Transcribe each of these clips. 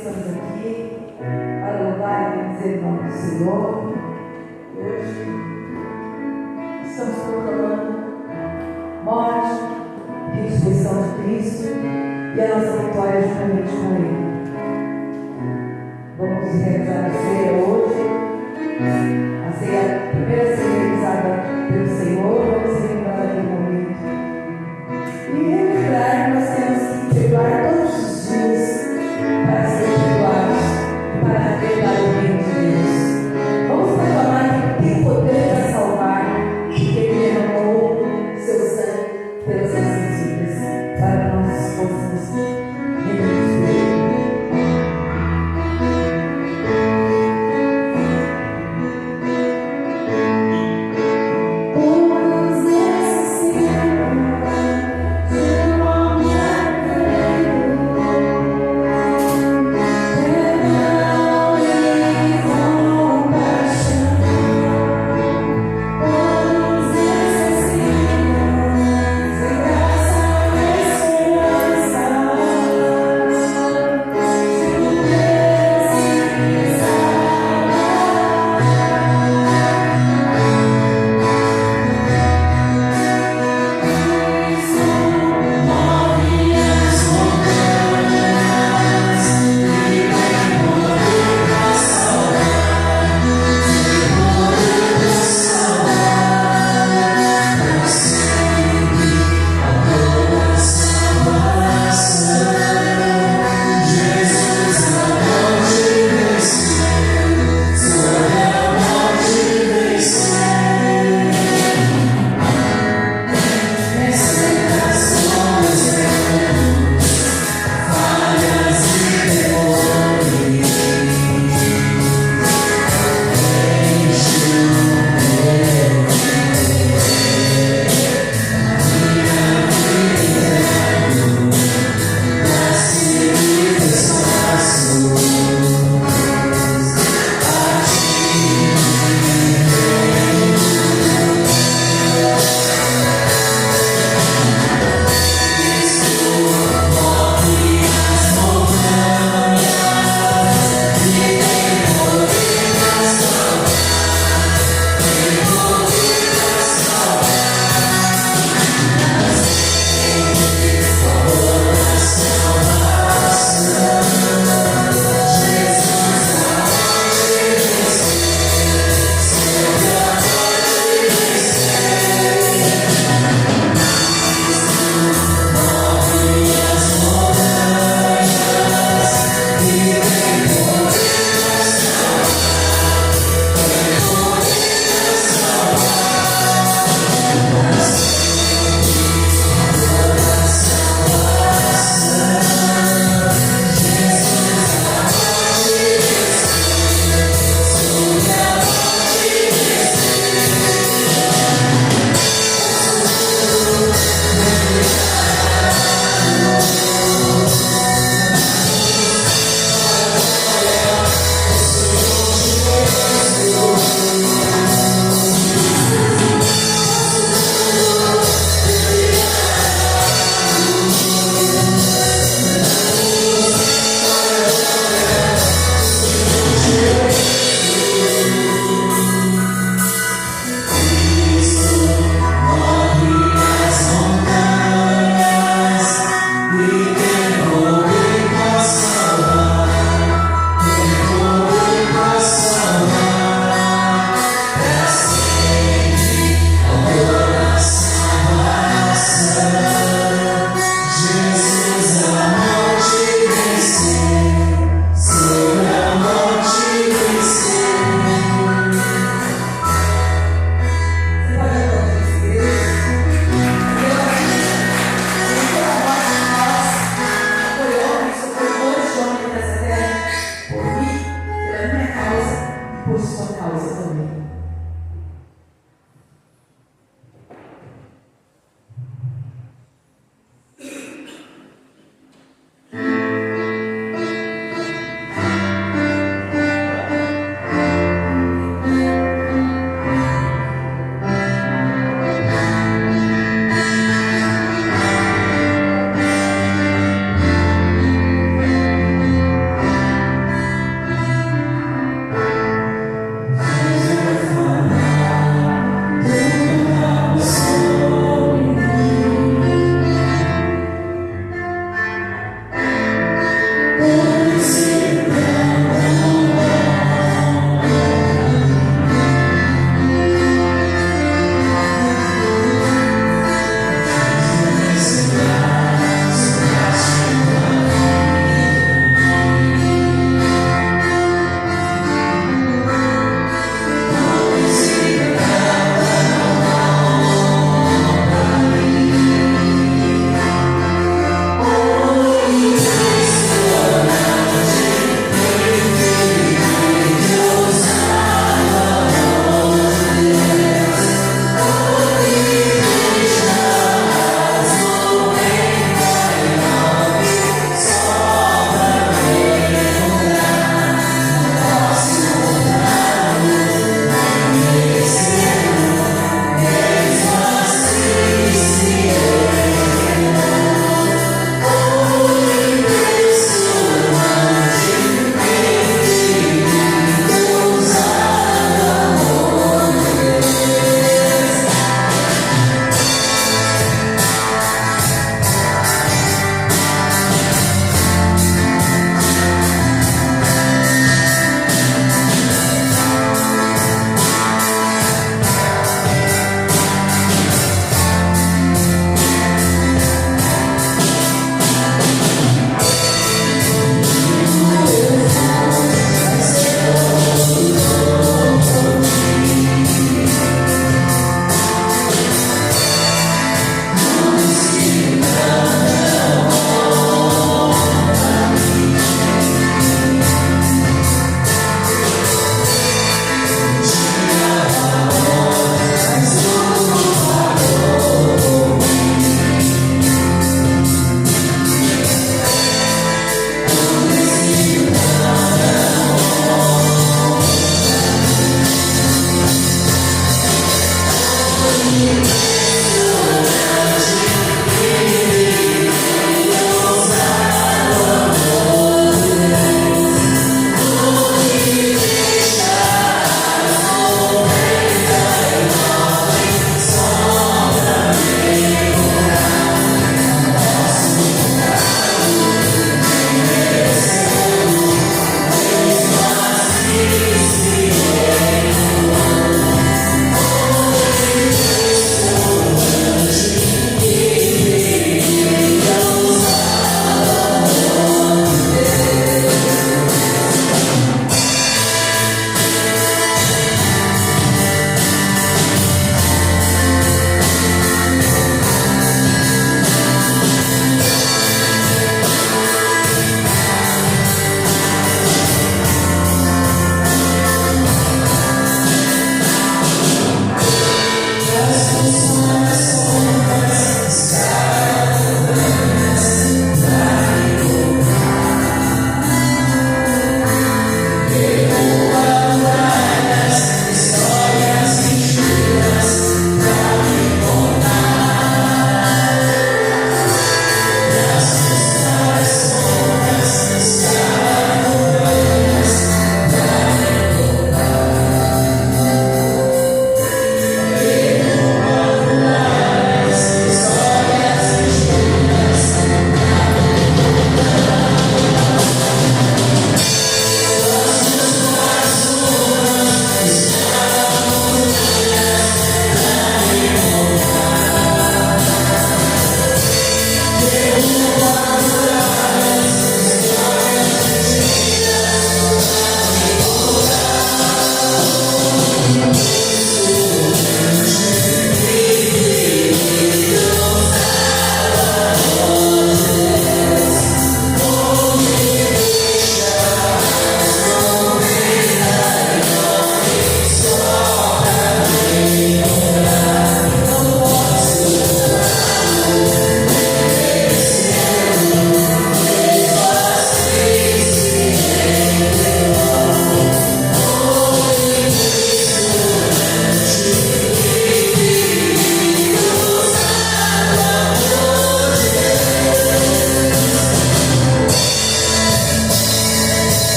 estamos aqui para louvar e dizer o nome do Senhor. Hoje estamos proclamando morte, ressurreição de Cristo e a nossa vitória juntamente com Ele. Vamos realizar a ceia hoje. A ceia, a primeira ceia realizada pelo Senhor. Vamos relembrar aquele momento. E relembrar que nós temos que perdoar todos os dias para ser perdoados, para herdar o reino de Deus. Vamos proclamar que tem poder para salvar, porque Ele derramou seu sangue pelas nossas vidas, para nós possamos reconhecer.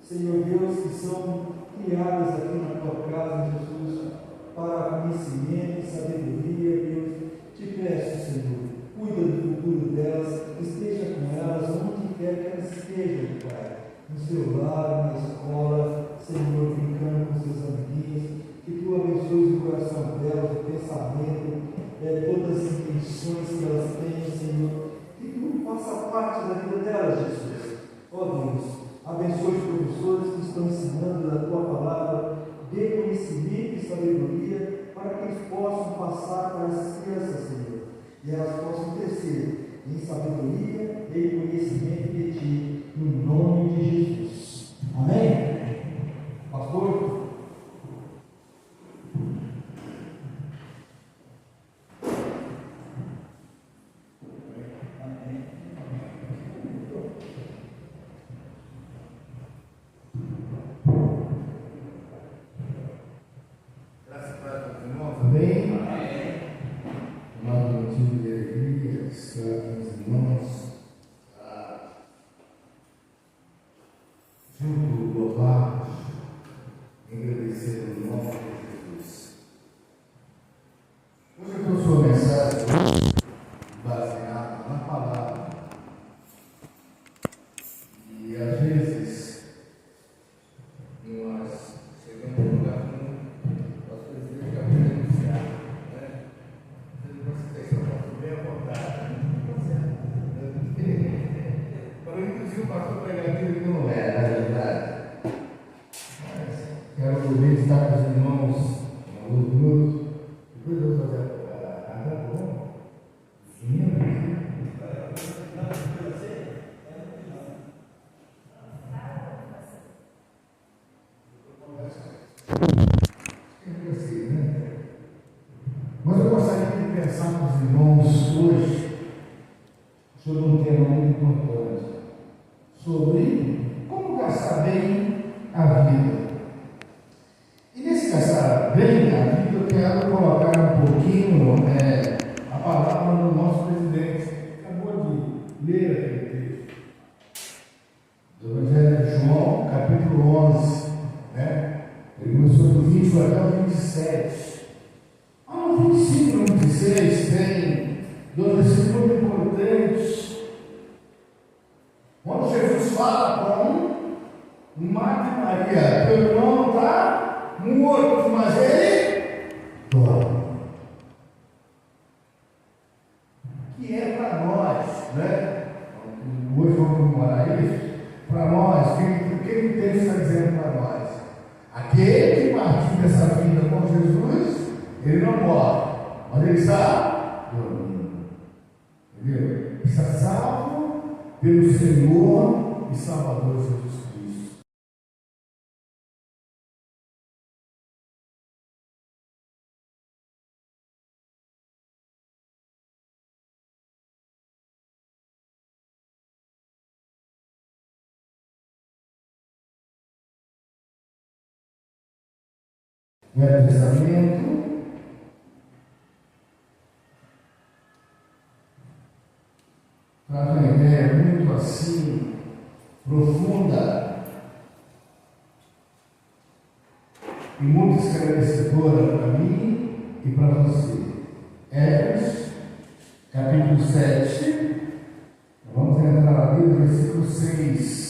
Senhor Deus, que são criadas aqui na tua casa, Jesus, para conhecimento e sabedoria, Deus. Te peço, Senhor, cuida do futuro delas, esteja com elas onde quer que elas estejam, Pai. No seu lar, na escola, Senhor, brincando com seus amiguinhos, que tu abençoes o coração delas, o pensamento, todas as intenções que elas têm, Senhor, que tu faça parte da vida delas, Jesus. Ó Deus, abençoe os professores que estão ensinando da tua palavra, dê conhecimento e sabedoria para que eles possam passar para essas crianças, Senhor, e elas possam crescer em sabedoria e conhecimento de ti, no nome de Jesus. Amém? Pastor? Amém? Amado motivo de alegria, estar com os irmãos, junto louvar, agradecer o nome de Jesus. Hoje eu trouxe uma mensagem baseada na palavra. E às vezes nós chegamos num lugar comum, nós precisamos de alguém denunciar, né? Você tem essa foto bem à vontade, para inclusive o pastor pregar aquilo que não é, na verdade. Mas quero poder estar com os irmãos em alguns minutos. Depois eu vou fazer a bom. Mas eu gostaria de pensar com os irmãos hoje sobre um tema muito importante, sobre como gastar bem a vida. E nesse gastar bem a vida, eu quero colocar um pouquinho a palavra do nosso presidente, que acabou de ler aquele texto, do Evangelho de João, capítulo 11, né? Ele começou do 20 até o 27. No 25 e no 26 tem dois versículos muito importantes. Quando Jesus fala com Marta e Maria, teu irmão está morto, mas ele dorme. Que é para nós, né? Hoje vamos comemorar isso. Para nós, o que o texto está dizendo para nós? Aquele que partiu dessa vida com Jesus, ele não morre, mas ele está dormindo. Entendeu? Está salvo pelo Senhor e Salvador Jesus Cristo. Velho Testamento, traz uma ideia muito assim, profunda e muito esclarecedora para mim e para você. Esdras, capítulo 7, vamos entrar ali no versículo 6.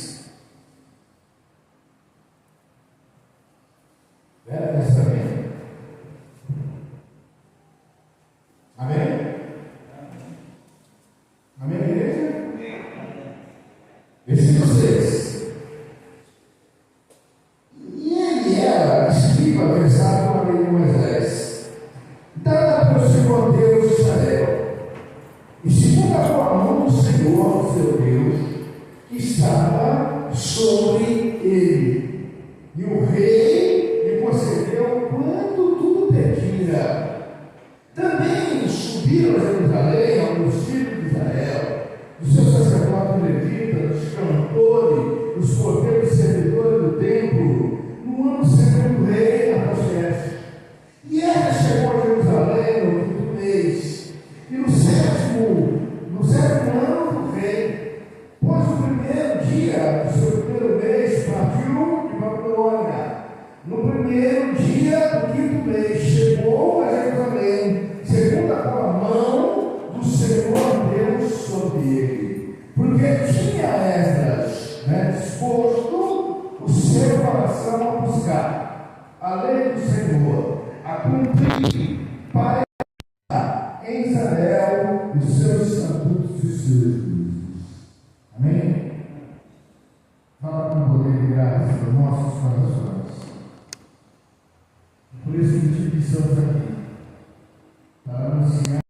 Velho Testamento. Amém? Amém, igreja? Versículo 6. E ele era escriba versado pela lei de Moisés, dada pelo Senhor Deus de Israel, e segundo a boa mão do Senhor, seu Deus, que estava cumprir, para em Israel os seus estatutos e os seus juízos. Amém? Fala com poder e graça nos nossos corações. Por isso que estamos aqui, para anunciar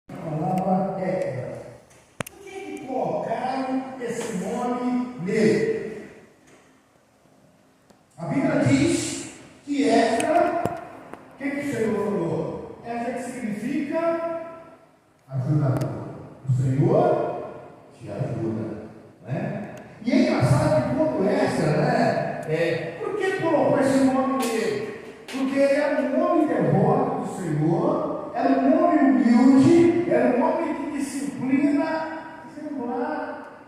a palavra Équera. Por que colocaram esse nome nele? A Bíblia diz que Équera, o que o Senhor falou? Équera que significa ajudador. O Senhor te ajuda, né? E é engraçado que quando Équera, né? Por que colocou esse nome nele? Porque ele era um homem devoto do Senhor, era um homem humilde, era um homem de disciplina exemplar.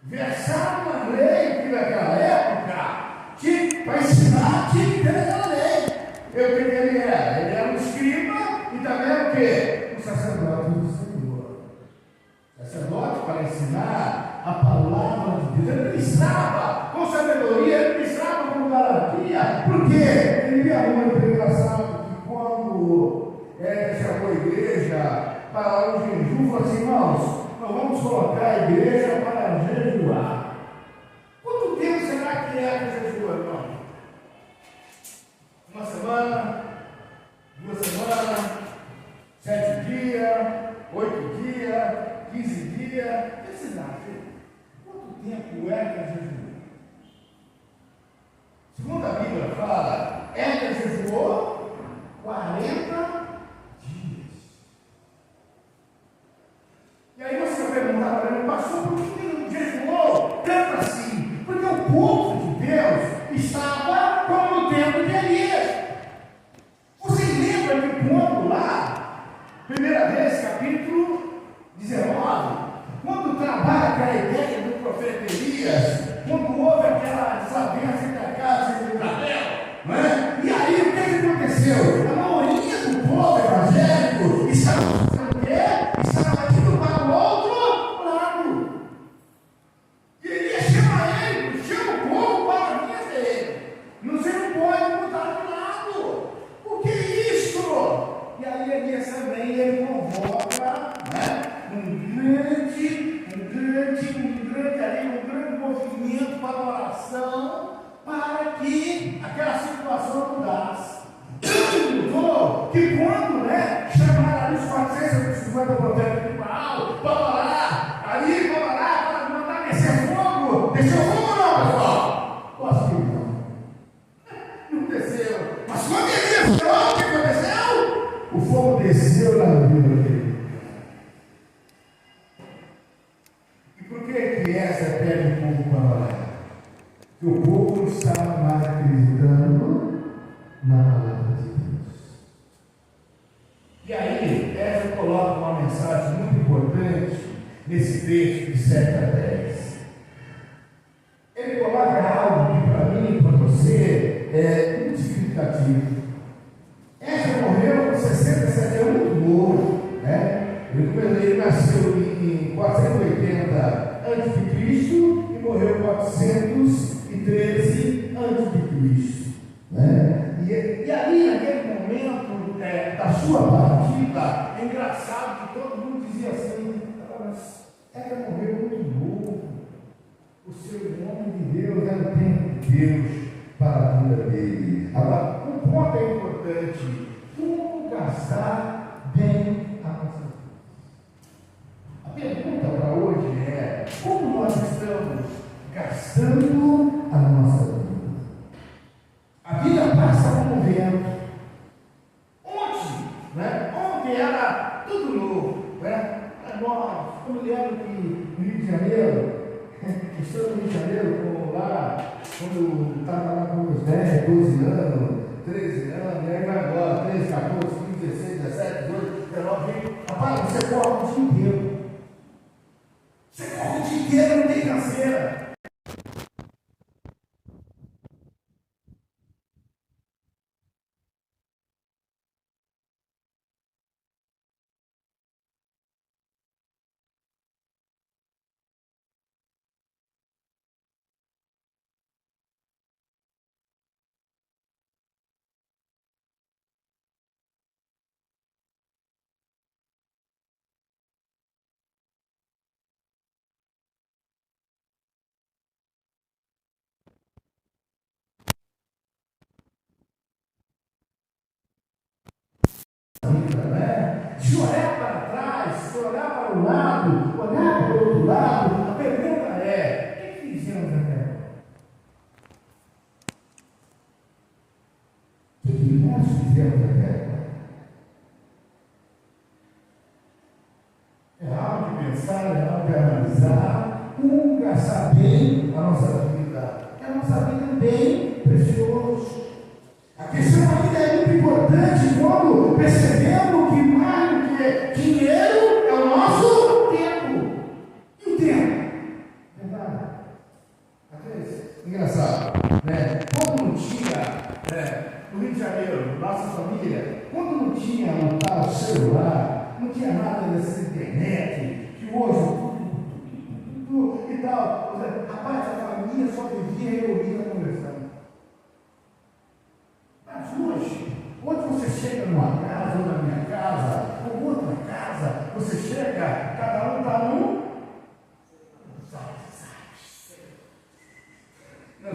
Versava uma lei que naquela época para ensinar tinha que ter aquela lei. Eu que ele era? Ele era um escriba e também era o quê? Um sacerdote do Senhor. Sacerdote para ensinar a palavra de Deus. Ele ministrava com sabedoria, ele ministrava com garantia, porque ele via muito engraçado que quando chamou a igreja para o jejum, falou assim: irmãos, nós vamos colocar a igreja para jejuar. Quanto tempo será que é jejum, irmão? Uma semana, 2 semanas, 7 dias, 8 dias, 15 dias. O que você acha? Quanto tempo é jejum? Segundo a Bíblia fala, jejuou 40 dias. E aí você vai perguntar para ele: pastor, por que ele jejuou tanto assim? Porque o povo de Deus estava como no tempo de Elias. Você lembra que quando lá, primeira vez, capítulo 19, quando trabalha aquela ideia do profeta Elias, quando houve aquela desavença entre a casa de Israel, não é? E aí o que aconteceu? A maioria do povo evangélico estava fazendo o quê? Estava indo para o outro lado. E Elias chama o povo para a linha dele. Você não pode mudar de lado. O que é isso? E aí Elias também ele convoca, né, um grande movimento para a oração, para que aquela situação mudasse. Mudou que quando, né, chamaram ali os 450 profetas de Baal para orar, para mandar descer fogo. Desceu fogo ou não, pessoal? Posso que não. Não desceu. Mas quando Elias falou, o que aconteceu? O fogo desceu na vida dele. E por que essa pede o povo para orar? Que o povo não estava mais acreditando na palavra de Deus. E aí, essa coloca uma mensagem muito importante nesse texto de 7 a 10. Ele coloca algo que para mim e para você é muito significativo. Essa morreu com 67 anos, muito novo, né? Ele nasceu em 480 a.C. e morreu em 413 a.C., né? E ali, naquele momento da sua partida, é engraçado que todo mundo dizia assim: mas ela morreu muito novo. O seu homem de Deus era o tempo de Deus para a vida dele. Agora, um ponto é importante: como gastar bem a nossa vida? A pergunta para hoje é: como nós estamos gastando a nossa vida? A vida passa como vento. Ontem era tudo novo, né? Nós, como lembro que no Rio de Janeiro, estou no Rio de Janeiro, lá, quando estava lá com uns 10, 12 anos, 13 anos, e aí vai agora, 13, 14, 15, 16, 17, 18, 19, 20. Rapaz, você corre o dia inteiro. Você corre o dia inteiro, não tem canseira. vida, né? Se olhar para trás, se olhar para o lado, olhar para o outro lado, a pergunta é: o que fizemos até agora? O que nós fizemos até agora? É algo de pensar, é algo de analisar, como gastar bem a nossa vida. É a nossa vida bem precioso. A questão ainda é muito importante quando percebemos que mais do que dinheiro é o nosso tempo. E o tempo? Verdade? Às vezes, engraçado, né? Quando não tinha, no Rio de Janeiro, nossa família, quando não tinha um tal celular, não tinha nada dessa internet, que hoje tudo e tal. Rapaz, a família só vivia reunida conversando. Mas hoje você chega numa casa, ou na minha casa, ou outra casa, você chega, cada um está num. Não é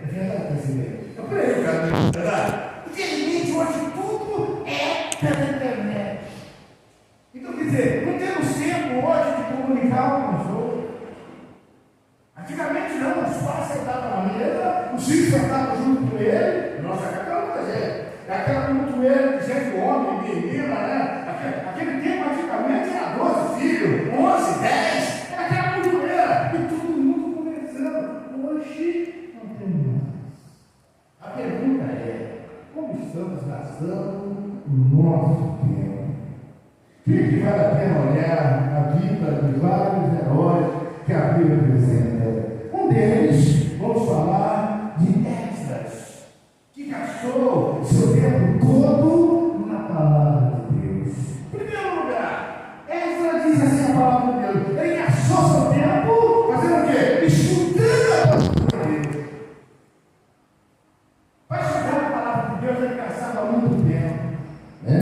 verdade, brasileiro? Eu creio, cara, não é verdade? Infelizmente, hoje tudo é pela internet. Então, quer dizer, não temos tempo hoje de comunicar com os outros. Antigamente não, os pais sentavam na mesa, os filhos sentavam junto com ele. Nossa, aquela coisa aquela montoeira de gente, homem, menina, né? Aquele tempo antigamente era 12 filhos, 11, 10, era aquela montoeira, e todo mundo conversando. Hoje não temos mais. A pergunta é: como estamos gastando o nosso tempo? Creio que vale a pena olhar a vida de vários heróis que a Bíblia apresenta. Um deles, vamos falar de Esdras, que gastou seu tempo todo na palavra de Deus. Em primeiro lugar, Esdras diz assim a palavra de Deus: ele gastou seu tempo fazendo o quê? Estudando a palavra de Deus. Para chegar na palavra de Deus, ele gastava muito tempo, né?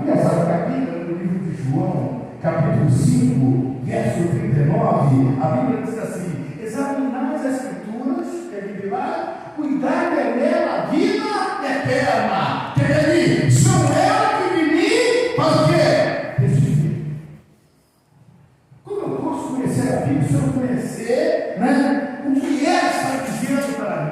Engraçado que a Bíblia, no livro de João, capítulo 5, verso 39, a Bíblia diz assim: examinai as Escrituras, que ele lá, cuidar nela a vida eterna. Quer dizer, são elas que de mim faz o quê? Testifica. Como eu posso conhecer a Bíblia se eu não conhecer, né, o que ela está dizendo para mim?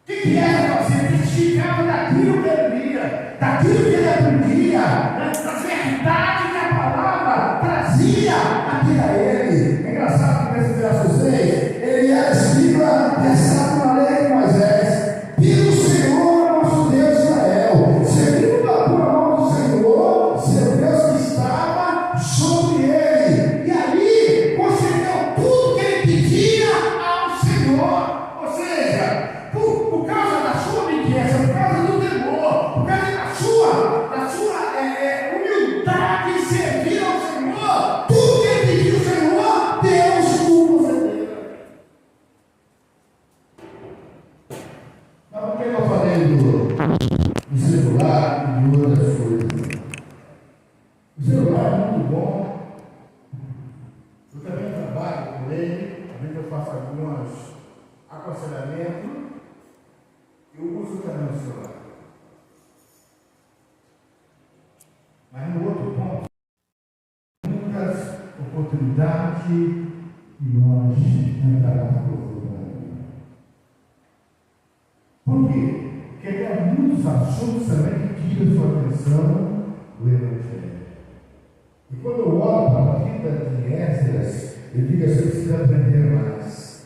O que ela fazia? Testificava daquilo que ele lia, daquilo que ele aprendia, né, das verdades que a palavra trazia aqui a ele. É engraçado que nesse verso 6, ele era escriba pensado na lei de Moisés, pelo Senhor nosso Deus Israel, seguindo a pura mão do Senhor, seu Deus que estava sobre ele. E ali concedeu tudo que ele pedia ao Senhor. Ou seja, por causa da sua obediência, por causa do temor, por causa da sua humildade em servir ao Senhor, tudo que ele pediu ao Senhor, Deus o concedeu. Mas por que eu falei do celular e de outras coisas? O celular é muito bom. Eu também trabalho com ele, às vezes eu faço alguns aconselhamentos. Eu uso também o celular. Mas no outro ponto, muitas oportunidades que nós encaramos profundamente. Por quê? Porque há muitos assuntos também que tiram sua atenção do Evangelho. E quando eu olho para a vida de Esdras, eu digo assim: eu preciso aprender mais.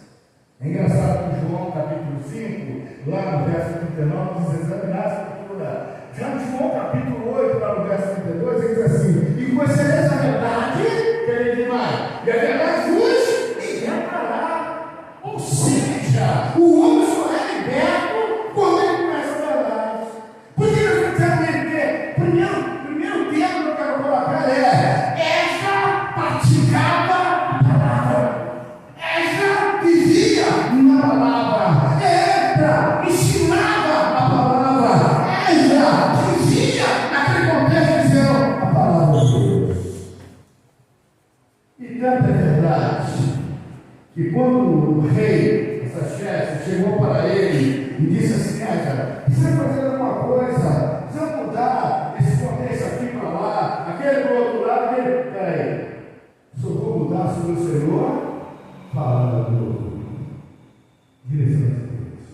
É engraçado que João capítulo 5, lá no verso 39, diz: examinar a Escritura. Já no João capítulo 8, lá no verso 32, ele diz assim: e conhecereis a verdade, que ele diz mais, e a verdade vos libertará. Ou seja, o homem só é liberto quando ele conhece a verdade. Por que nós precisamos entender? Primeiro termo que eu quero colocar é: esta praticava a palavra. Esta vivia na palavra. Esta ensinava a palavra. Esta vivia naquele contexto dizendo a palavra de Deus. E tanto é verdade que quando o rei, essa chefe, chegou para ele e disse assim: cara, precisa fazer alguma coisa, precisa mudar esse sobre o Senhor, falando, direcionando a Deus.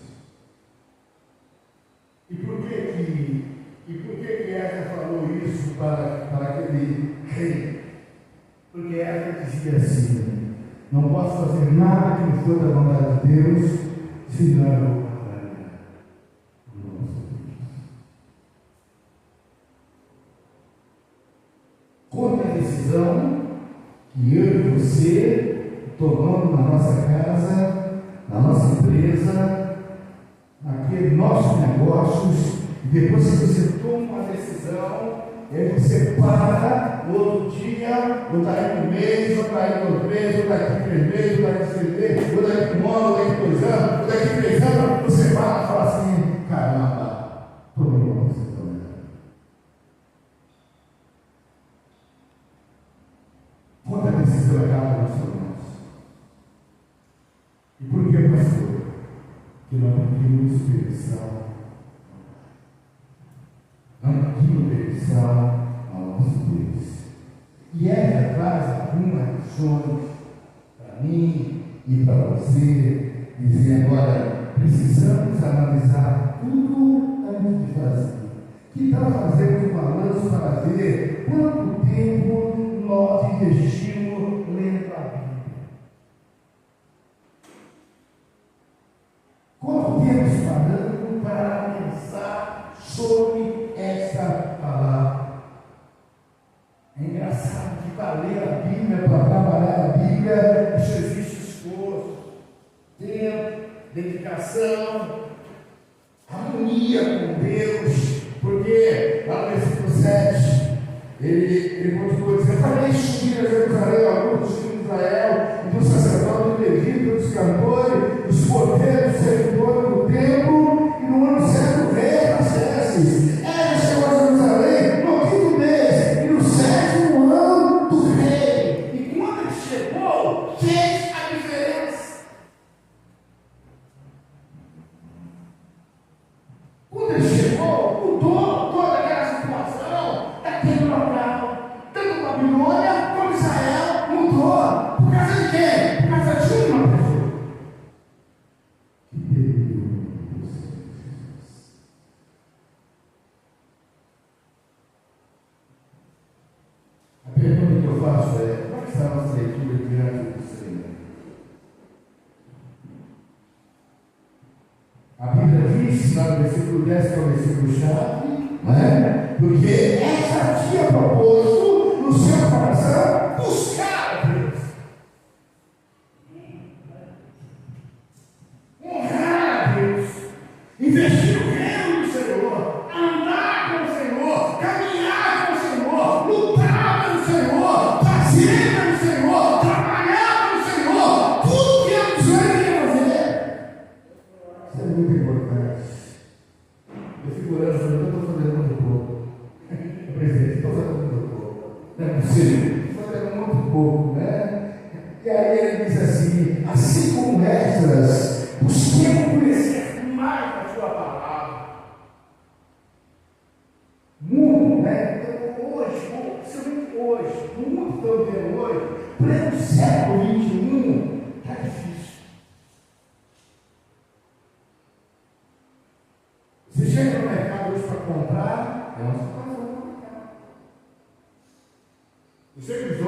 E por que Ezra falou isso para aquele rei? Porque Ezra dizia assim: não posso fazer nada que não for da vontade de Deus, senão eu vou trabalhar no nosso Deus. Contra a decisão que eu e você tomamos na nossa casa, na nossa empresa, naqueles nossos negócios, e depois que você toma uma decisão, aí você para, no outro dia, ou daqui um mês, ou daqui 2 meses, ou daqui 3 meses, ou daqui 6 meses, ou daqui 1 ano, ou daqui 2 anos, ou daqui 3 anos, você para e fala assim: caramba, tomei uma decisão. Quando a decisão é dada nas suas mãos. E por que, pastor? Que não pedimos permissão. Não pedimos permissão ao nosso Deus. E ela traz algumas lições para mim e para você, dizendo: olha, precisamos analisar tudo antes de fazer. Que tal fazermos um balanço para ver quanto tempo nós investimos lendo a Bíblia? Quanto tempo parando para pensar sobre esta palavra? É engraçado que para ler a Bíblia, para trabalhar a Bíblia, isso existe esforço, tempo, dedicação, harmonia com Deus, porque lá no versículo 7, ele continua dizendo: farei subir a Jerusalém alguns dos filhos de Israel, e dos sacerdotes, dos levitas, dos cantores, dos porteiros, dos servidores do templo, e no ano certo o rei Artaxerxes chegou a Jerusalém no 5º mês, e no 7º ano do rei. E quando ele chegou, fez a diferença. Quando ele chegou, mudou toda aquela situação daquele local, tanto Babilônia como Israel mudou. Por causa de quê? Por causa de uma pessoa que perdeu você. A pergunta que eu faço é: como é que está a nossa leitura diante do Senhor? A Bíblia diz, lá no versículo 10, que é o versículo chave, não é? Porque essa tinha proposto no seu coração buscar a Deus, honrar a Deus, investir no reino do Senhor, andar com o Senhor, caminhar com o Senhor, lutar pelo Senhor, fazer pelo Senhor, trabalhar pelo Senhor, tudo que é o Senhor quer fazer. Isso é muito importante. Eu fico orando, eu estou fazendo muito pouco. Presidente, estou fazendo muito pouco. Não é possível. Estou fazendo muito pouco, né? E aí ele diz assim como Esdras, busquemos conhecer mais a sua palavra. Mundo, né? Então, hoje, principalmente hoje, no mundo que estamos vivendo hoje, pleno século XXI, está difícil. Você chega no mercado hoje para comprar, é uma situação complicada. Você que os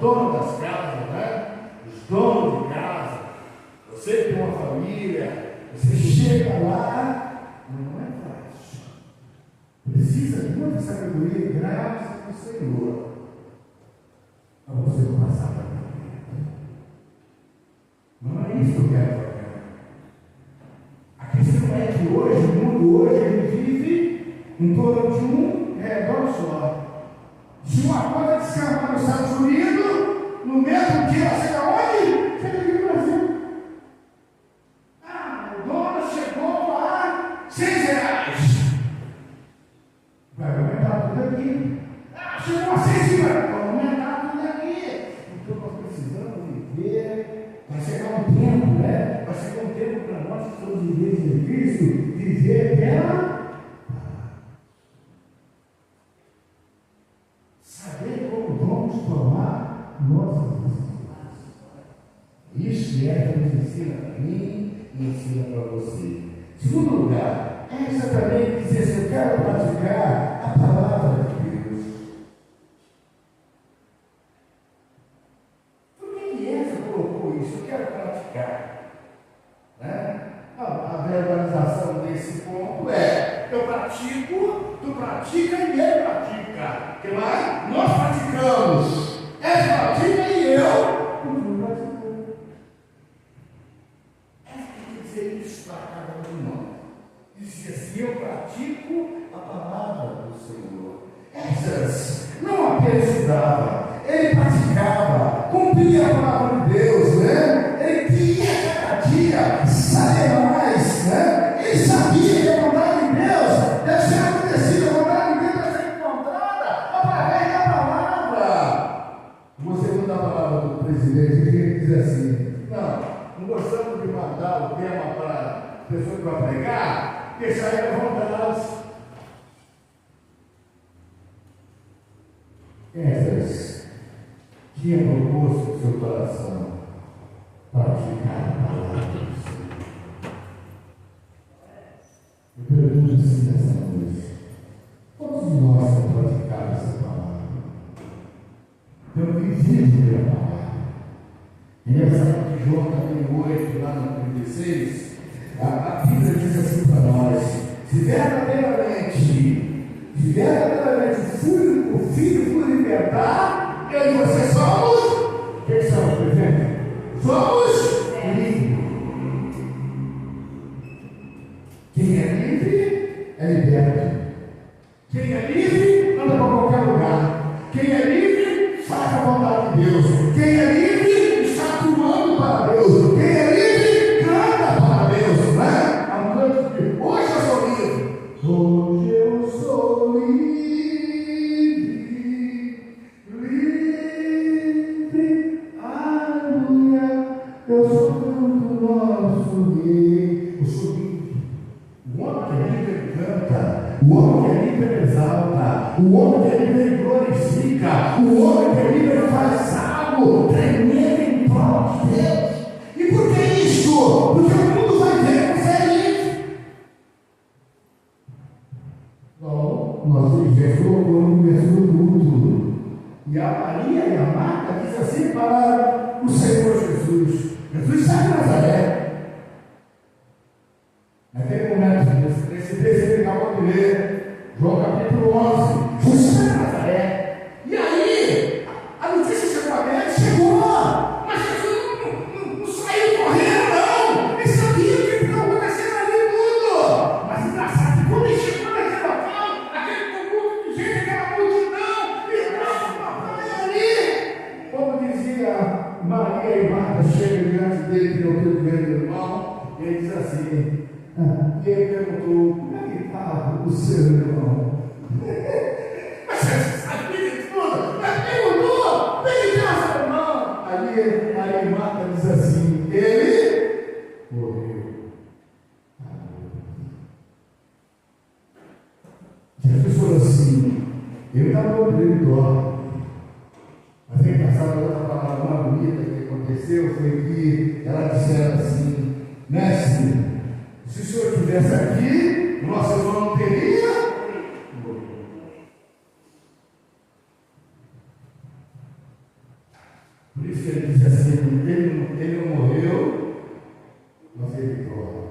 donos das casas, né? Os donos de casa, você que tem uma família, você chega lá, não é fácil. Precisa de muita sabedoria e graça do Senhor para você não passar para frente. Não é isso que eu quero fazer. A questão é que hoje, o mundo hoje, ele vive em torno de um redor só. Se uma coisa descambar nos Estados Unidos, no mesmo dia, você vai onde? Chega aqui no Brasil. O dólar chegou lá, R$6. Vai aumentar tudo aqui. Chegou a 6, vai aumentar tudo aqui. Então nós precisamos viver. Vai chegar um tempo, né? Vai chegar um tempo para nós que somos igrejas de Cristo, viver pela saber como vamos tomar nossas decisões. que essa nos ensina para mim e ensina para você. Segundo lugar, é exatamente dizer assim: eu quero praticar a palavra de Deus. Por que essa colocou isso? Eu quero praticar. Né? A verbalização desse ponto é: eu pratico, tu pratica e ele pratica. O que mais? Nós praticamos. Ele pratica e eu continuo praticando. É que dizer isso para cada um de nós. Dizer assim: eu pratico a palavra do Senhor. Essas não apenas estudava, ele praticava, cumpria a palavra de Deus, né? Ele queria cada dia saber mais, né? Ele sabia que a vontade de Deus deve ser acontecida, a vontade de Deus deve ser encontrada através da palavra. Você não dá a palavra do presidente, ele diz assim: não gostamos de mandar o tema para a pessoa que vai pregar, deixar ele à vontade. Essas tinha proposto no seu coração praticar a palavra do Senhor. Eu pergunto assim nessa noite: todos nós vamos praticar essa palavra? Eu vivo pela palavra. E nessa de João capítulo 8, lá no 36, a Bíblia diz assim para nós: se verdadeiramente o Filho for libertar, eu e você somos, o que somos, presente? Somos livres. Quem é livre é liberto. Quem é livre anda para qualquer lugar. Quem é livre faz a vontade de Deus. Quem é livre está atuando para Deus. Quem é livre canta para Deus, né? Há um canto de: hoje eu sou livre. Hoje eu sou livre. Eu sou do nosso Rei. Eu sou livre. O homem que é livre, ele canta. O homem que é livre, ele exalta. O homem que é livre, ele glorifica. O homem que é livre, ele faz algo tremendo em prol de Deus. E por que isso? Porque o mundo vai ver que você é livre. Bom, nós já colocamos no versículo 8. E a Maria e a Marta diz assim para o Senhor Jesus: Jesus sai de Nazaré. Naquele momento, esse texto ele acabou de ler, João capítulo 11. Jesus sai de Nazaré. E aí, a notícia chegou a ele, chegou, mas Jesus não saiu correndo, não. Ele sabia o que estava acontecendo ali tudo. Mas engraçado que quando ele chegou naquele local, aquele tumulto de gente, aquela multidão, ele estava ali. Como dizia Maria e Marta, chegam diante dele, que não tem dinheiro do irmão, e ele diz assim, e ele perguntou: como é que estava o seu irmão? Mas você sabia de tudo? Mas perguntou, vem cá, seu irmão. Aí Marta diz assim: ele morreu. Jesus falou assim: ele está morto, ele dorme. Mas aí passava outra palavra mais bonita que aconteceu, foi que ela disseram assim: mestre, se o senhor estivesse aqui, o nosso irmão não teria morrido. Por isso que ele disse assim: ele não morreu, mas ele dorme.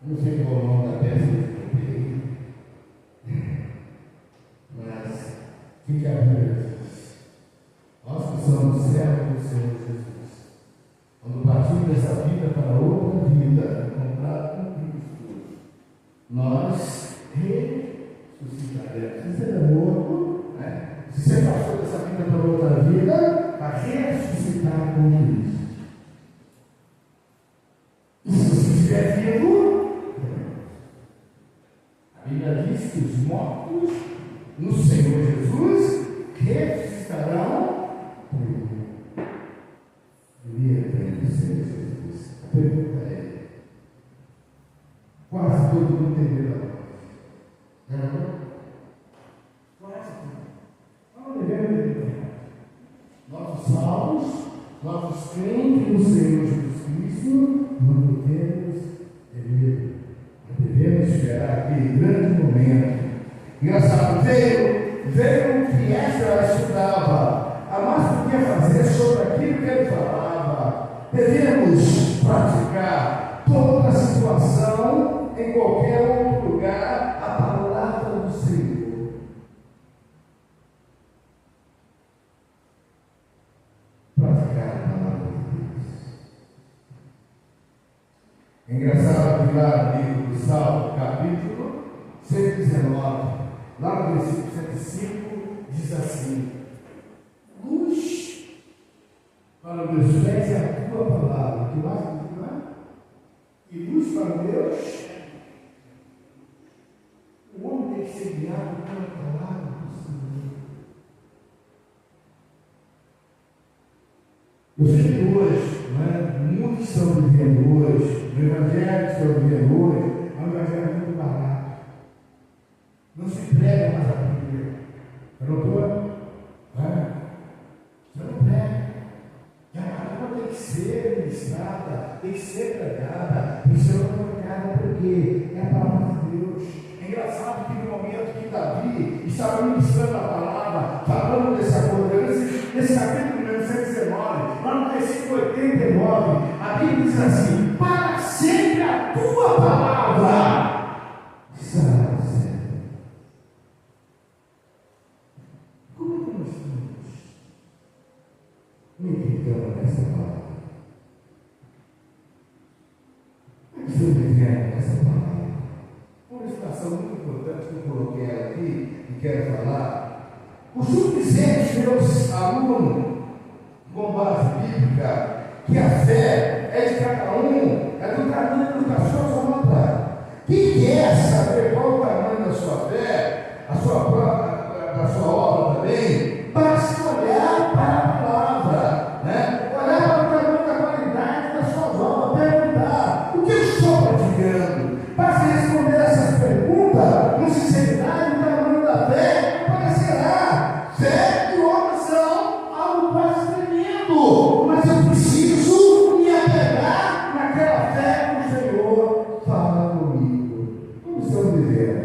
Não sei qual é o nome da peça que eu peguei, mas o que a Bíblia diz? Nós que somos servos do Senhor Jesus, quando partimos dessa vida para outra vida, encontrada com Cristo, nós ressuscitaremos. Se você é morto, né? Se você passou dessa vida para outra vida, vai ressuscitar com Cristo. E se você estiver vivo, a Bíblia diz que os mortos no Senhor Jesus ressuscitarão primeiro. Vida do Senhor Jesus. A pergunta é: quase todo mundo entendeu a voz. temos medo, mas devemos esperar aquele grande momento. Engraçado, veio o que Esdras estudava, a mais podia fazer sobre aquilo que ele falava. Devemos praticar toda a situação, em qualquer outro lugar, a palavra do Senhor. Praticar a palavra de Deus. É engraçado que lá no livro do Salmo, capítulo 119, lá no versículo 105, diz assim: luz para os meus pés é a tua palavra. Que mais, não é? E luz para Deus. O homem tem que ser guiado pela palavra do Senhor. Eu sei que hoje, não é? Muitos estão vivendo hoje, o evangelho que estão vivendo hoje, é um evangelho muito barato. Não se prega mais a Bíblia. Eu não estou? Você não prega. E a palavra tem que ser ministrada, tem que ser pregada, tem que ser pregada, porque é a palavra de Deus. É engraçado que no momento que Davi estava ministrando a palavra, falando desse acordo, nesse capítulo 119, lá no versículo 89, a Bíblia diz assim: para sempre a tua palavra estará certa. Como é que nós estamos meditando nessa palavra? Como é que estamos vivendo nessa palavra? Uma situação muito importante que eu coloquei aqui e quero falar. Costumo dizer que meus alunos, com base bíblica, que a fé é de cada um, é do tamanho da sua vontade. Quem quer saber qual o tamanho da sua fé, da sua obra também, basta olhar para a palavra, né? Olhar para o tamanho da qualidade das suas obras, perguntar: o que eu estou praticando? Basta responder essas perguntas com sinceridade, o tamanho da fé aparecerá. Fé e obra são algo quase tremendo, mas eu preciso me apegar naquela fé que o Senhor fala comigo. Como estamos vivendo?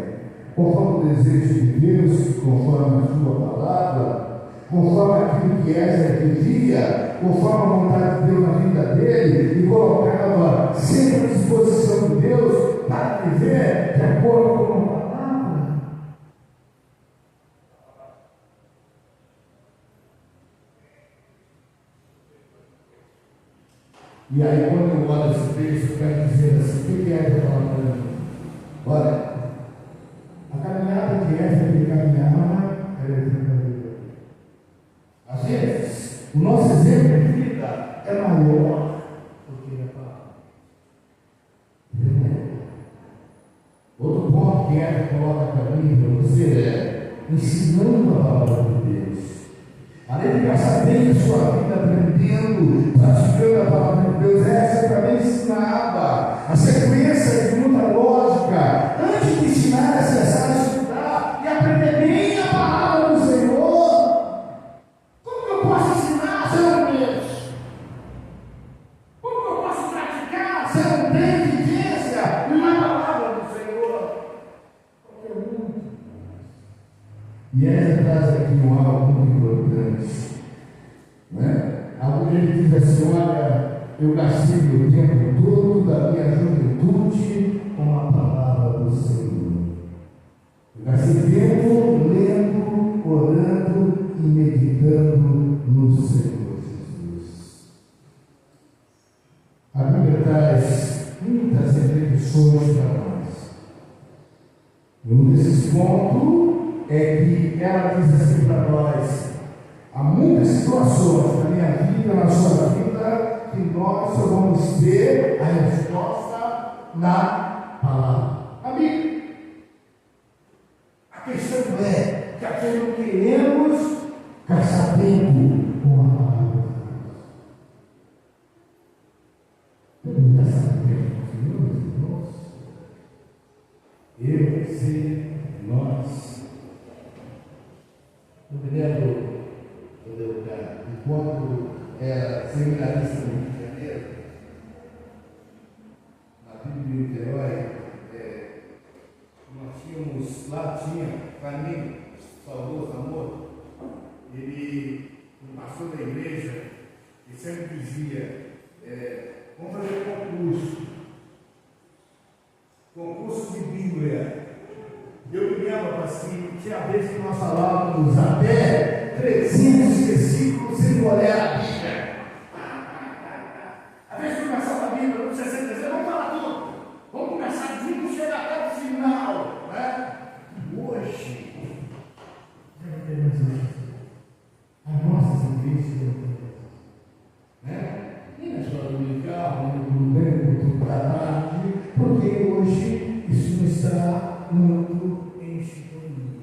Conforme o desejo de Deus, conforme a sua palavra, conforme aquilo que Esdras vivia, conforme a vontade de Deus na vida dele, e colocava sempre à disposição de Deus para viver de acordo com a palavra. E aí, quando eu olho esse texto, eu quero dizer assim: o que Esdras fala para mim? Olha, a caminhada que Esdras caminhava era de vida. Às vezes, o nosso exemplo de vida é maior do que a palavra. Outro ponto que Esdras coloca para mim, para você, é ensinando a palavra de Deus. Além de passar bem a sua vida aprendendo, praticando a palavra de Deus, essa também ensinava a sequência de muita lógica. Antes de ensinar, é necessário estudar e aprender bem a palavra do Senhor. Como que eu posso ensinar se eu não conheço? Como que eu posso praticar se eu não tenho vivência na palavra do Senhor? Porque é muito. E essa traz aqui algo muito importante, né? Alguém ele diz assim: olha, eu gastei meu tempo todo da minha juventude com a palavra do Senhor. Eu gastei tempo lendo, orando e meditando no Senhor Jesus. A Bíblia traz muitas reflexões para nós. Um desses pontos é que ela diz assim para nós: há muitas situações na minha vida, na sua vida, que nós só vamos ter a resposta na palavra. A Bíblia. A questão é que aqui não queremos gastar tempo com a palavra de Deus. Não gastar tempo com o Senhor, meus irmãos. Eu, você, nós. Eu me lembro, enquanto era seminarista no Rio de Janeiro, assim, tinha vez que nós falávamos até 300 versículos sem olhar a Bíblia. Às vezes começava a Bíblia, no 60, vamos falar tudo. Vamos começar de não chegar até o final. Né? Hoje, deve ter mais isso. As nossas igrejas, né? E na escola dominical, no domingo, da tarde, porque hoje isso não está muito em sintonia.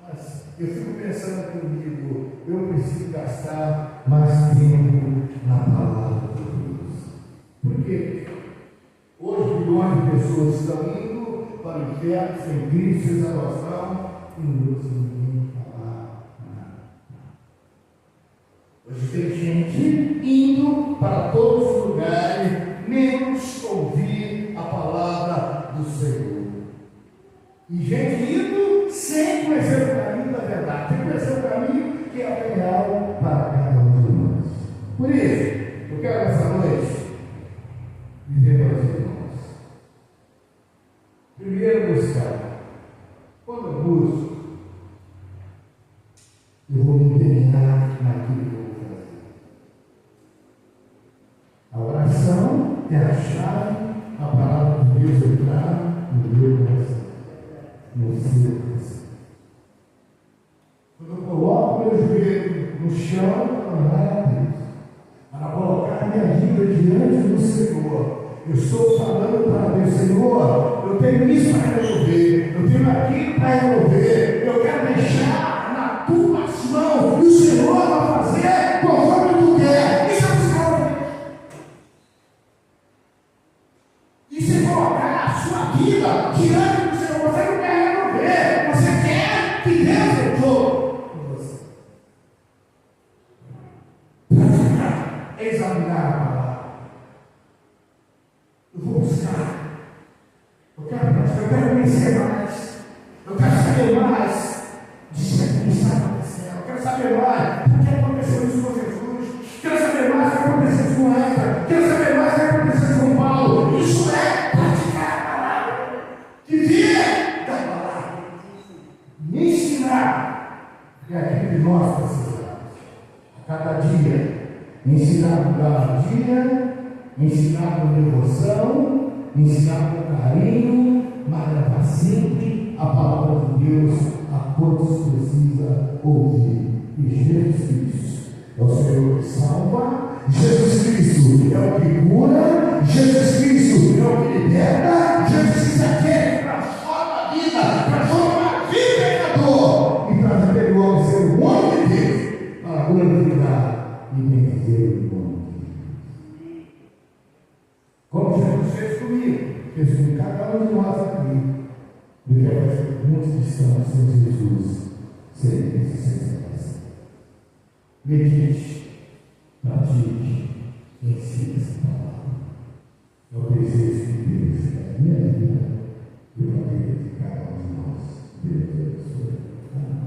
Mas eu fico pensando comigo, eu preciso gastar mais tempo na palavra de Deus. Por quê? Hoje milhões de pessoas estão indo para o inferno sem Cristo, sem salvação, e não ouço ninguém falar nada. Hoje tem gente indo para todos os lugares, menos ouvir a palavra do Senhor. E gente indo sem conhecer o caminho da verdade, sem conhecer o caminho que é o real para cada um de nós. Por isso, eu quero essa noite dizer para os irmãos: primeiro buscar. Quando eu busco, eu vou me empenhar naquilo que eu vou fazer. A oração é a chave, a palavra de Deus entrar no meu coração, no seu coração. Quando eu coloco meu joelho no chão, para Deus, para colocar minha vida diante do Senhor, eu estou falando para Deus: Senhor, eu tenho isso para resolver, eu tenho aquilo para resolver, eu quero deixar nas tuas mãos, e o Senhor vai fazer conforme tu quer. Isso é buscar a Deus. Isso é colocar a sua vida diante do Senhor. Você não quer resolver, você quer que Deus resolva com você. Examinar a palavra. Eu vou buscar. Eu quero conhecer mais. Eu quero saber mais disso que está acontecendo. Eu quero saber mais do que aconteceu isso com Jesus. Quero saber mais do que aconteceu com Eva. Quero saber mais do que aconteceu com Paulo. Isso é praticar a palavra. Viver da palavra. Me ensinar. É aquilo que nós precisamos. A cada dia. Ensinar com ousadia, ensinar com devoção, ensinar com carinho, mas levar sempre a palavra de Deus a quantos precisa ouvir. E Jesus Cristo é o Senhor que salva, Jesus Cristo é o que cura, Jesus Cristo é o que liberta, Jesus Cristo é aquele que transforma a vida, transforma a vida pecador e traz aquele homem ser o homem de Deus para glorificar e bendizer o nome de Deus. Como Jesus fez comigo, fez com cada um de nós aqui, e quer fazer com muitos que estão sem Jesus, sem salvação. Medite, pratique, ensine essa palavra. É o desejo de Deus da minha vida e da vida de cada um de nós. Deus abençoe. Amém.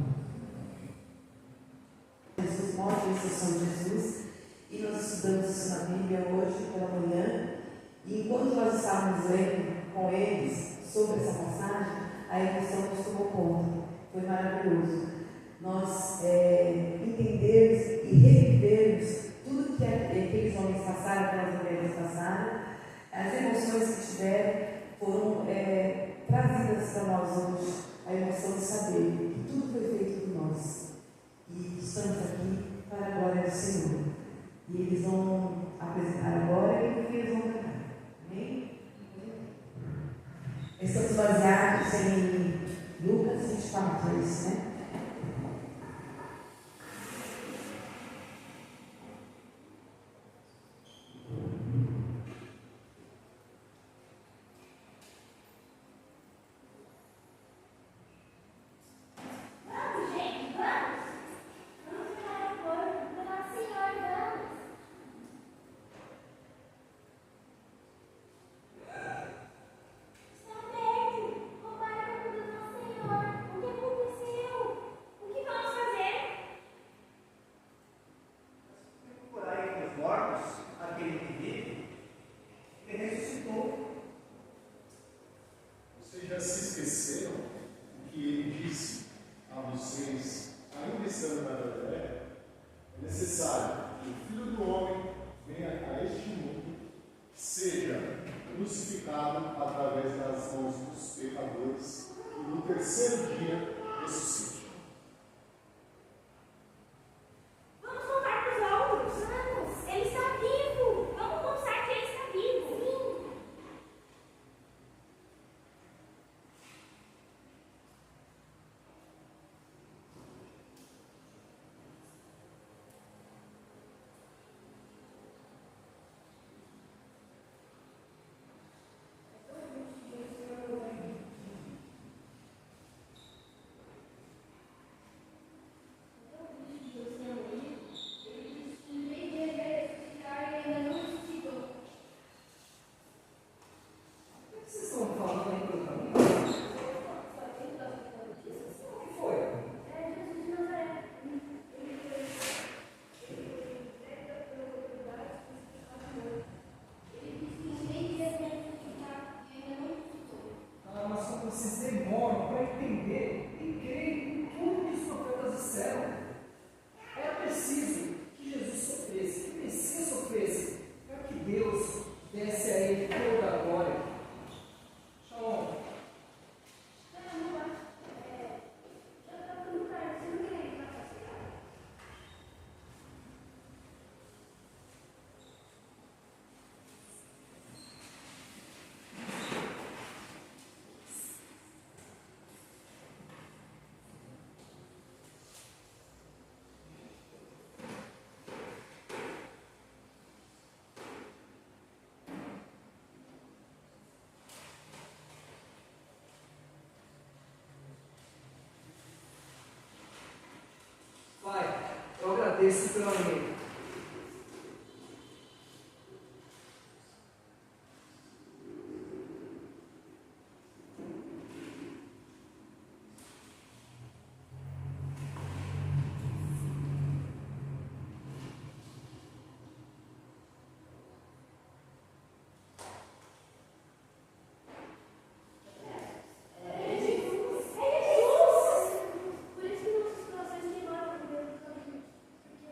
Jesus mostra a instrução de Jesus e nós estudamos isso na Bíblia hoje pela manhã. E enquanto nós estávamos lendo com eles sobre essa passagem, a emoção nos tomou conta. Foi maravilhoso. Nós entendermos e revivermos tudo que aqueles homens passaram, aquelas mulheres passaram, as emoções que tiveram foram trazidas para nós hoje. A emoção de saber que tudo foi feito por nós. E estamos aqui para a glória do Senhor. E eles vão apresentar agora e eles vão cantar. Amém? Estamos baseados em crucificado através das mãos dos pecadores e no terceiro dia ressuscita. Vamos contar para os outros. Vamos. Ele está vivo. Vamos mostrar que ele está vivo. Sim. O que vocês estão falando aí pelo caminho? O que foi? Ah, mas como vocês demoram para entender e crer em tudo que os profetas disseram. Era preciso que Jesus sofresse, que o Messias sofresse, para que Deus desse a ele toda a glória. Shalom. Pai, eu agradeço pelo amigo. É Jesus! É Jesus! Por isso que nossos corações queimaram por dentro do caminho. Porque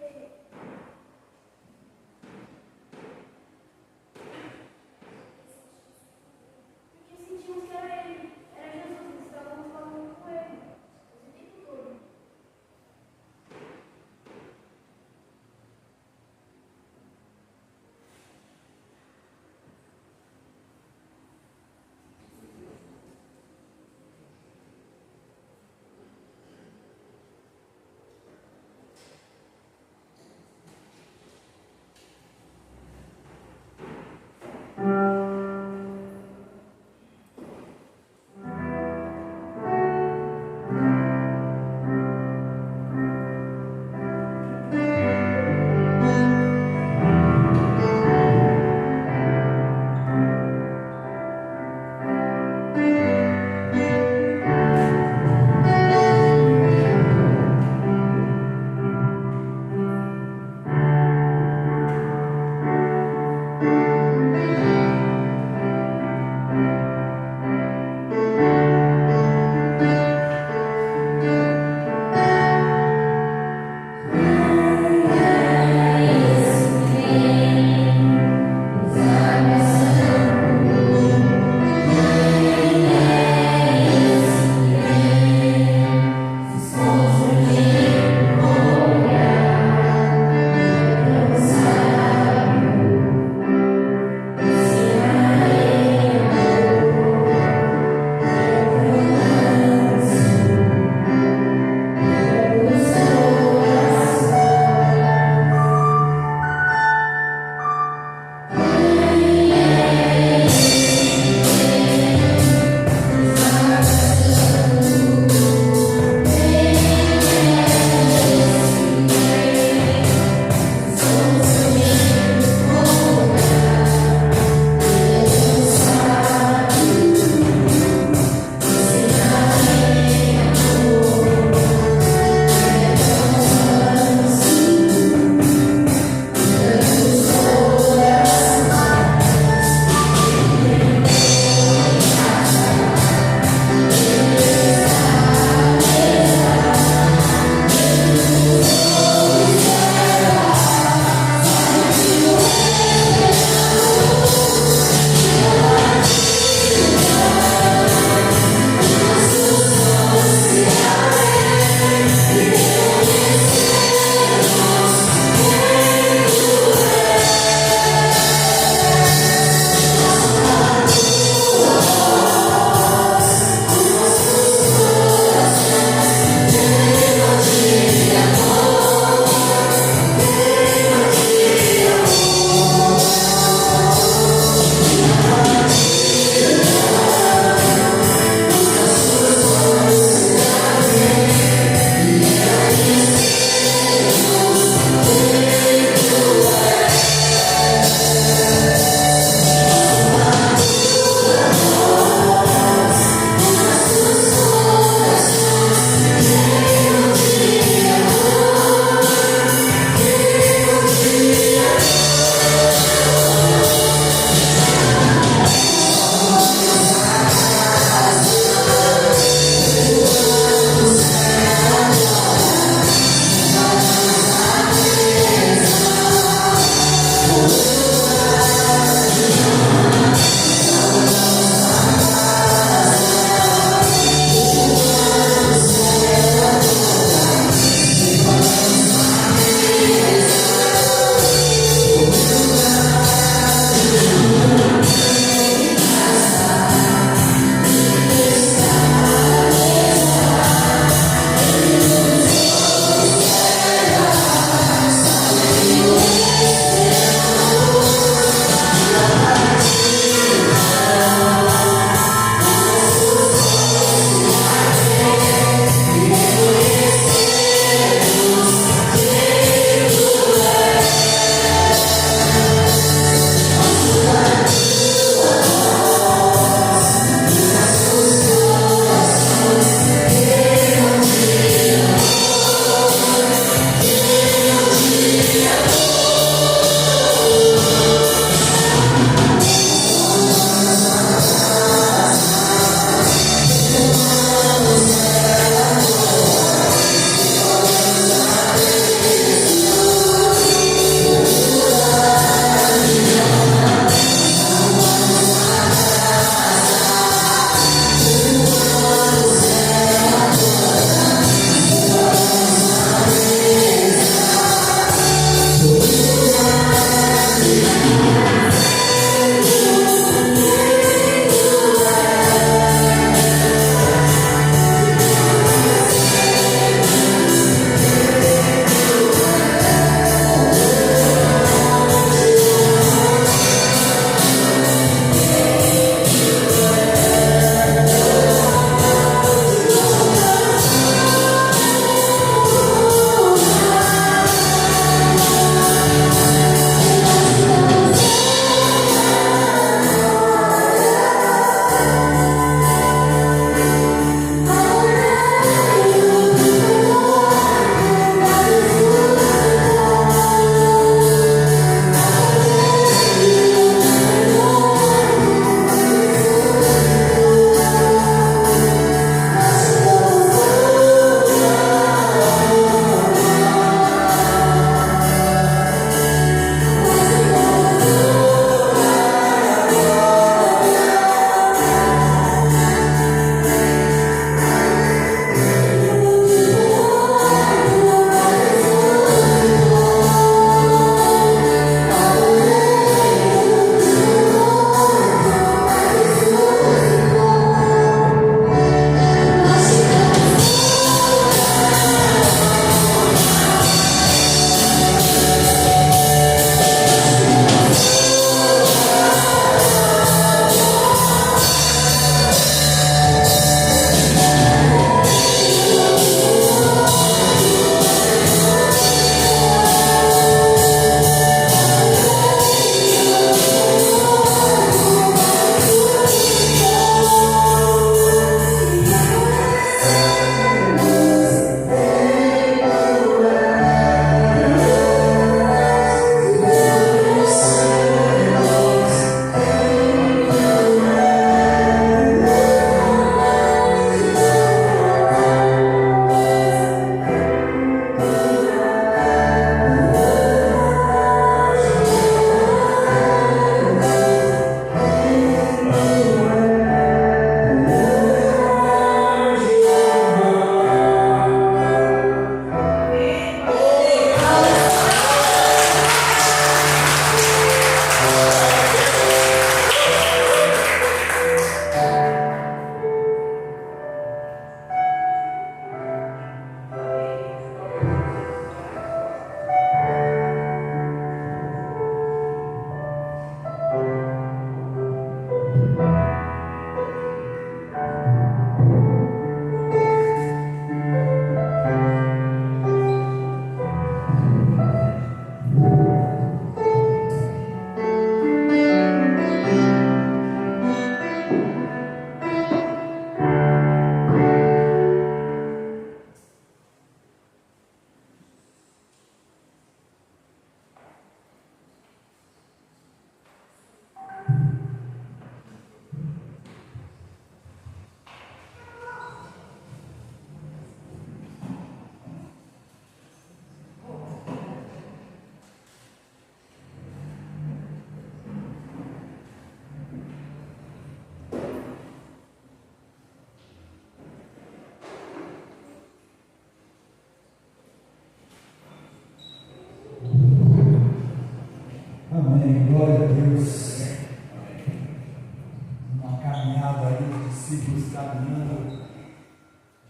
discípulos caminhando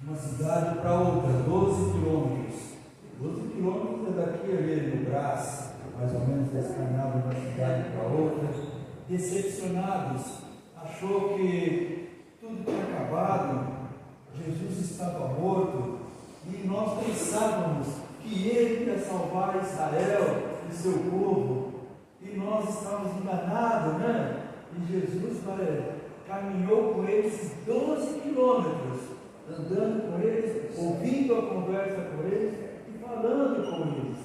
de uma cidade para outra, 12 quilômetros. 12 quilômetros é daqui ali no braço, mais ou menos, eles caminhavam de uma cidade para outra, decepcionados, achou que tudo tinha acabado, Jesus estava morto, e nós pensávamos que ele ia salvar Israel e seu povo, e nós estávamos enganados, né? E Jesus caminhou com eles 12 quilômetros, andando com eles, ouvindo a conversa com eles e falando com eles.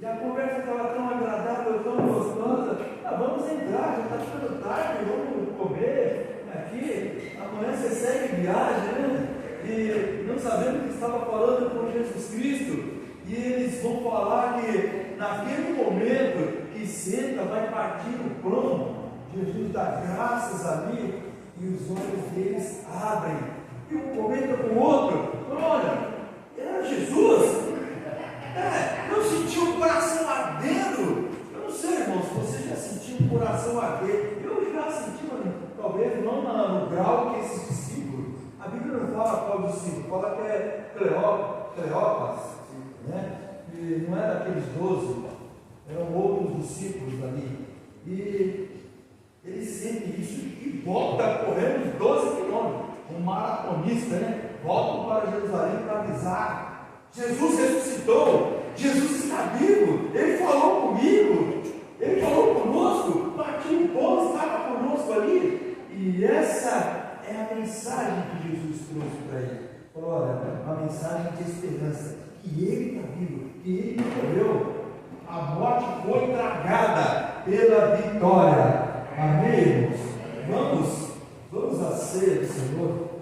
E a conversa estava tão agradável, tão gostosa. Vamos entrar, já está ficando tarde, vamos comer aqui. Amanhã você segue viagem, né? E não sabemos que estava falando com Jesus Cristo. E eles vão falar que naquele momento que senta, vai partir o pão. Jesus dá graças ali e os olhos deles abrem. E um comenta com o outro: olha, era Jesus? Eu senti o coração ardendo. Eu não sei, irmãos, você já sentiu o coração ardendo? Eu já senti, mas talvez não no grau que esses discípulos. A Bíblia não fala qual discípulo, fala que é Cleopas, né? E não é daqueles 12, eram outros discípulos ali. E eles sentem isso e voltam correndo os 12 quilômetros. Um maratonista, né? Voltam para Jerusalém para avisar. Jesus ressuscitou, Jesus está vivo, Ele falou comigo, Ele falou conosco, partiu o pão, estava conosco ali. E essa é a mensagem que Jesus trouxe para ele. Falou: olha, uma mensagem de esperança, que Ele está vivo, que Ele morreu, a morte foi tragada pela vitória. Amém, irmãos? Vamos à ceia do Senhor.